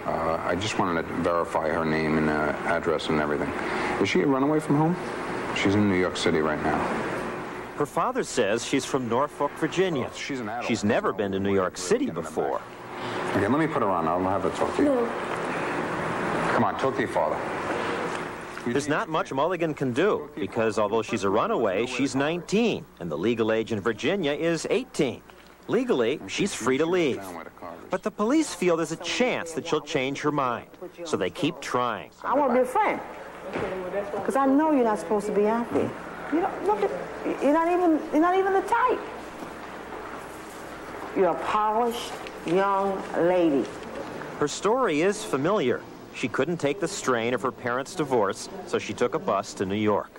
I just wanted to verify her name and address and everything. Is she a runaway from home? She's in New York City right now. Her father says she's from Norfolk, Virginia. Oh, she's an adult. She's never been to New York City before. Okay, let me put her on. I'll have her talk to you. No. Come on, talk to your father. There's not much Mulligan can do, because although she's a runaway, she's 19, and the legal age in Virginia is 18. Legally, she's free to leave. But the police feel there's a chance that she'll change her mind, so they keep trying. I want to be a friend, because I know you're not supposed to be out there. You don't look at, you're not even the type. You're a polished young lady. Her story is familiar. She couldn't take the strain of her parents' divorce, so she took a bus to New York.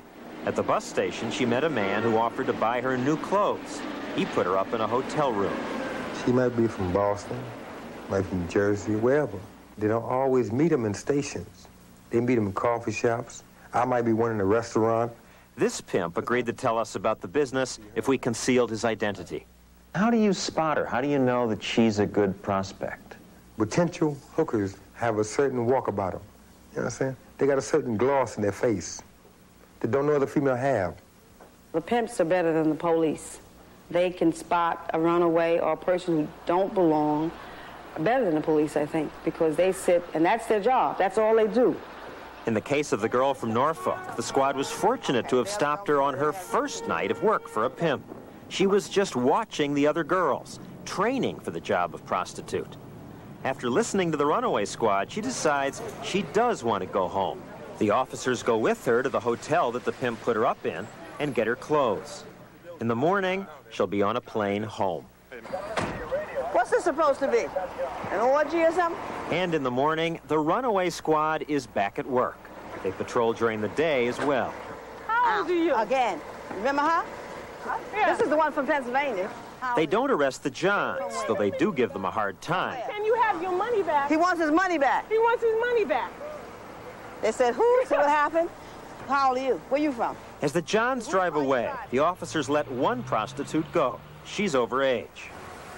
At the bus station, she met a man who offered to buy her new clothes. He put her up in a hotel room. She might be from Boston, might be from Jersey, wherever. They don't always meet them in stations. They meet them in coffee shops. I might be one in a restaurant. This pimp agreed to tell us about the business if we concealed his identity. How do you spot her? How do you know that she's a good prospect? Potential hookers have a certain walk about them. You know what I'm saying? They got a certain gloss in their face that don't no other female have. The pimps are better than the police. They can spot a runaway or a person who don't belong better than the police, I think, because they sit, and that's their job. That's all they do. In the case of the girl from Norfolk, the squad was fortunate to have stopped her on her first night of work for a pimp. She was just watching the other girls, training for the job of prostitute. After listening to the runaway squad, she decides she does want to go home. The officers go with her to the hotel that the pimp put her up in and get her clothes. In the morning, she'll be on a plane home. What's this supposed to be? An orgy or something? And in the morning, the runaway squad is back at work. They patrol during the day as well. How old are you? Again. Remember her? Yeah. This is the one from Pennsylvania. They don't arrest the Johns, though they do give them a hard time. Can you have your money back? He wants his money back. He wants his money back. They said, who? So what happened? How old are you? Where you from? As the Johns drive away, the officers let one prostitute go. She's over age.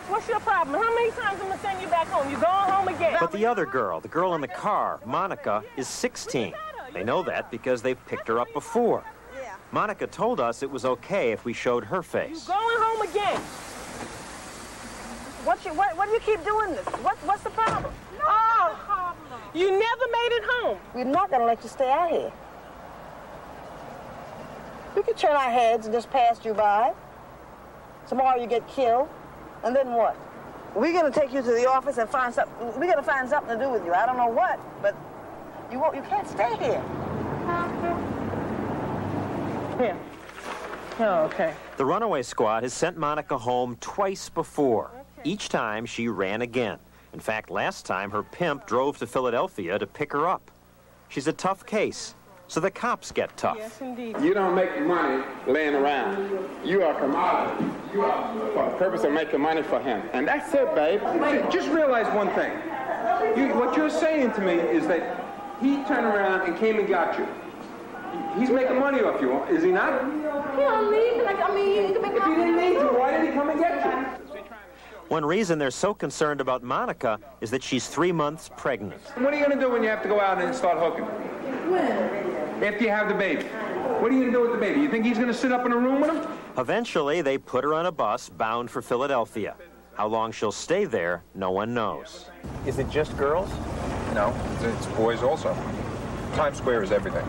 What's your problem? How many times am I send you back home? You going home again? But the other girl, the girl in the car, Monica, is 16. They know that because they've picked her up before. Monica told us it was okay if we showed her face. You going home again? What do you keep doing this? What's the problem? Oh, you never made it home. We're not going to let you stay out here. We could turn our heads and just pass you by. Tomorrow you get killed, and then what? We're going to take you to the office and find something. We're going to find something to do with you. I don't know what, but you can't stay here. Yeah. Oh, okay. The runaway squad has sent Monica home twice before. Each time she ran again. In fact, last time her pimp drove to Philadelphia to pick her up. She's a tough case, so the cops get tough. Yes, indeed. You don't make money laying around. You are a commodity. You are for the purpose of making money for him. And that's it, babe. Just realize one thing. What you're saying to me is that he turned around and came and got you. He's making money off you, is he not? He don't need, he can make If he didn't need you, why did he come and get you? One reason they're so concerned about Monica is that she's 3 months pregnant. What are you going to do when you have to go out and start hooking? When? After you have the baby. What are you going to do with the baby? You think he's going to sit up in a room with him? Eventually, they put her on a bus bound for Philadelphia. How long she'll stay there, no one knows. Is it just girls? No, it's boys also. Times Square is everything.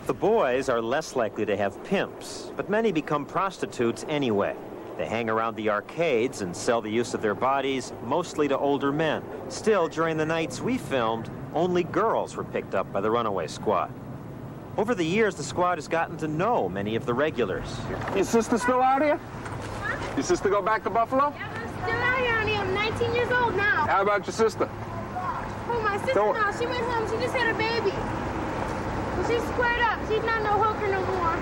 The boys are less likely to have pimps, but many become prostitutes anyway. They hang around the arcades and sell the use of their bodies, mostly to older men. Still, during the nights we filmed, only girls were picked up by the runaway squad. Over the years, the squad has gotten to know many of the regulars. Your sister still out here? Your sister go back to Buffalo? Yeah, I'm still out here, honey. I'm 19 years old now. How about your sister? Oh, my sister now. She went home. She just had a baby. Well, she's squared up. She's not no hooker no more.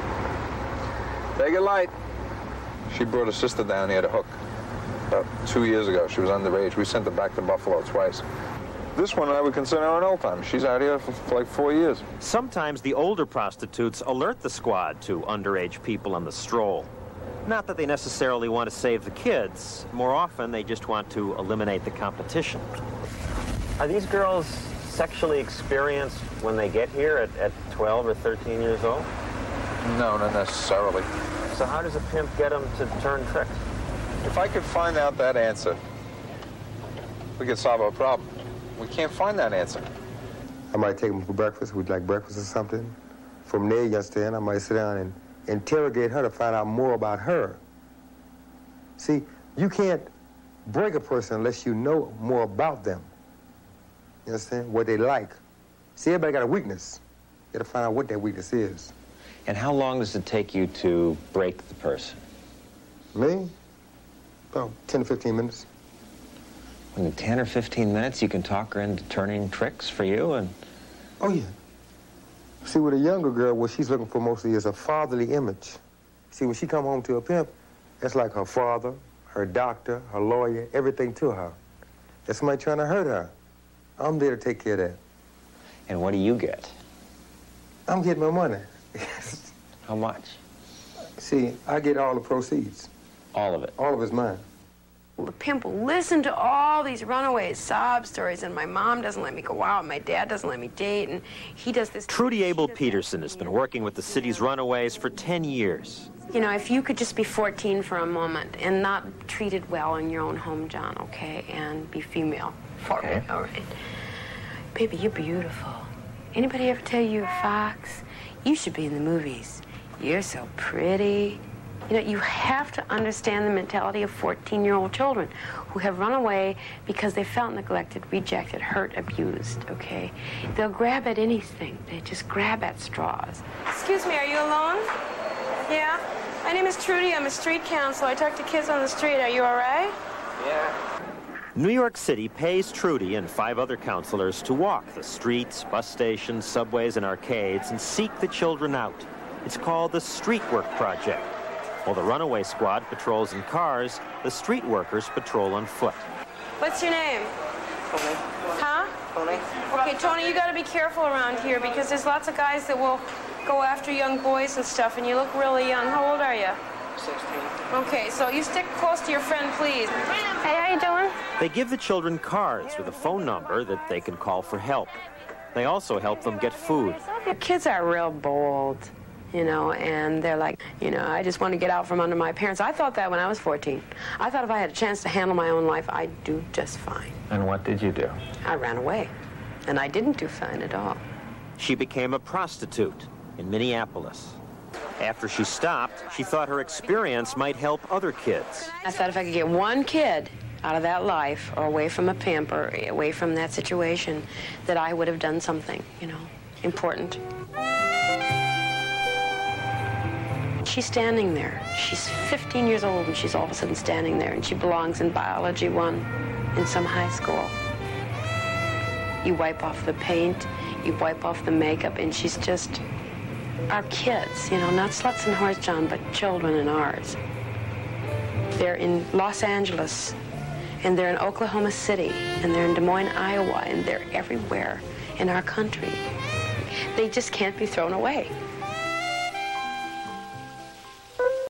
Take it light. She brought her sister down here to hook about 2 years ago. She was underage. We sent her back to Buffalo twice. This one I would consider an old time. She's out here for like 4 years. Sometimes the older prostitutes alert the squad to underage people on the stroll. Not that they necessarily want to save the kids. More often, they just want to eliminate the competition. Are these girls sexually experienced when they get here at 12 or 13 years old? No, not necessarily. So how does a pimp get them to turn tricks? If I could find out that answer, we could solve our problem. We can't find that answer. I might take them for breakfast. We'd like breakfast or something. From there, you understand, I might sit down and interrogate her to find out more about her. See, you can't break a person unless you know more about them. You understand? What they like. See, everybody got a weakness. You gotta find out what that weakness is. And how long does it take you to break the person? Me? About 10 to 15 minutes. In 10 or 15 minutes, you can talk her into turning tricks for you and... Oh, yeah. See, with a younger girl, what she's looking for mostly is a fatherly image. See, when she come home to a pimp, that's like her father, her doctor, her lawyer, everything to her. That's somebody trying to hurt her. I'm there to take care of that. And what do you get? I'm getting my money. How much? See, I get all the proceeds. All of it? All of it's mine. The pimp will listen to all these runaways, sob stories, and my mom doesn't let me go out, my dad doesn't let me date, and he does this... Trudy Abel Peterson has been working with the city's runaways for 10 years. You know, if you could just be 14 for a moment and not treated well in your own home, John, okay, and be female for me, all right? Baby, you're beautiful. Anybody ever tell you you're a fox? You should be in the movies. You're so pretty. You know, you have to understand the mentality of 14-year-old children who have run away because they felt neglected, rejected, hurt, abused, okay? They'll grab at anything. They just grab at straws. Excuse me, are you alone? Yeah? My name is Trudy. I'm a street counselor. I talk to kids on the street. Are you all right? Yeah. New York City pays Trudy and 5 other counselors to walk the streets, bus stations, subways, and arcades and seek the children out. It's called the Street Work Project. While the runaway squad patrols in cars, the street workers patrol on foot. What's your name? Tony. Huh? Tony. Okay, Tony, you got to be careful around here because there's lots of guys that will go after young boys and stuff, and you look really young. How old are you? 16. Okay, so you stick close to your friend, please. Hey, how you doing? They give the children cards with a phone number that they can call for help. They also help them get food. Kids are real bold, you know, and they're like, you know, I just want to get out from under my parents. I thought that when I was 14. I thought if I had a chance to handle my own life, I'd do just fine. And what did you do? I ran away, and I didn't do fine at all. She became a prostitute in Minneapolis. After she stopped, she thought her experience might help other kids. I thought if I could get one kid out of that life or away from a pimp or away from that situation, that I would have done something, you know, important. She's standing there. She's 15 years old, and she's all of a sudden standing there, and she belongs in Biology 1 in some high school. You wipe off the paint, you wipe off the makeup, and she's just our kids, you know, not sluts and whores, John, but children in ours. They're in Los Angeles, and they're in Oklahoma City, and they're in Des Moines, Iowa, and they're everywhere in our country. They just can't be thrown away.